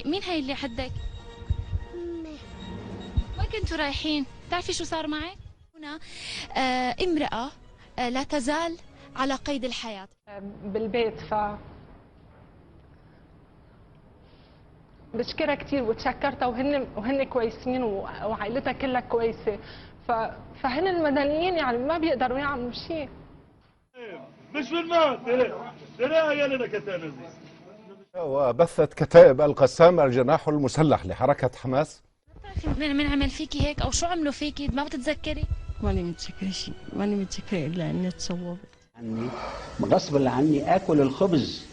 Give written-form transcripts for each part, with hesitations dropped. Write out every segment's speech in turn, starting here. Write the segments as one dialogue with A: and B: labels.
A: مين هي اللي حدك؟
B: أمي.
A: وين كنتوا رايحين؟ بتعرفي شو صار معك؟ هنا امرأة لا تزال على قيد الحياة
C: بالبيت. بشكرها كثير وتشكرتها، وهن كويسين وعائلتها كلها كويسه. فهن المدنيين يعني ما بيقدروا يعملوا شيء.
D: مش في الموت يا لنا كتانة.
E: وبثت كتائب القسام الجناح المسلح لحركة حماس.
A: من عمل فيكي هيك او شو عملوا فيكي؟ ما بتتذكري؟
F: ماني متذكرة شيء، ماني متذكرة الا اني تصوبت.
G: عني غصب عني اكل الخبز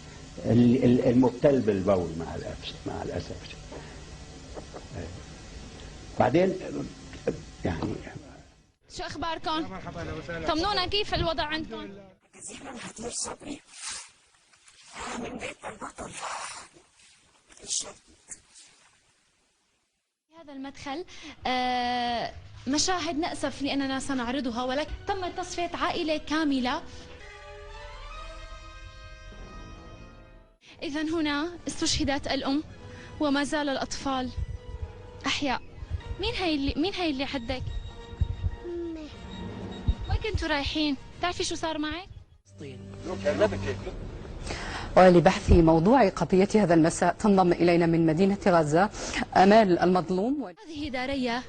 G: المبتل بالبول مع الاسف.
H: بعدين يعني
A: شو اخباركم؟ طمنونا كيف الوضع عندكم؟ في هذا المدخل مشاهد نأسف لأننا سنعرضها، ولكن تم تصفية عائلة كاملة. إذن هنا استشهدت الأم وما زال الأطفال أحياء. مين هي اللي حدك؟
B: أمي.
A: وين كنتوا رايحين؟ بتعرفي شو صار معك؟
I: ولبحث موضوع قضية هذا المساء تنضم إلينا من مدينة غزة آمال المظلوم.
A: هذه دارية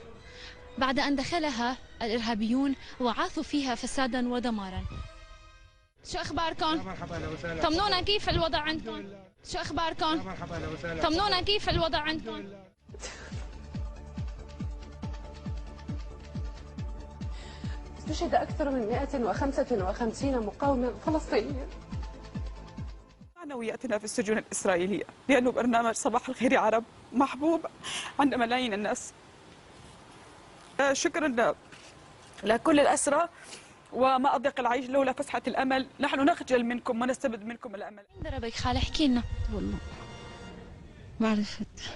A: بعد أن دخلها الإرهابيون وعاثوا فيها فسادا ودمارا. شو أخباركم؟ طمنونا كيف الوضع عندكم؟ شو أخباركم؟ طمنونا كيف الوضع عندكم؟
J: استشهد أكثر من 155 مقاوما فلسطينيا.
K: معنوياتنا في السجون الإسرائيلية، لأنه برنامج صباح الخير يا عرب محبوب عند ملايين الناس. شكرا لكل الأسرى، وما أضيق العيش لولا فسحة الأمل. نحن نخجل منكم ونستبد منكم الأمل.
A: مين ضربك خالي؟ احكي لنا.
F: والله ما عرفت.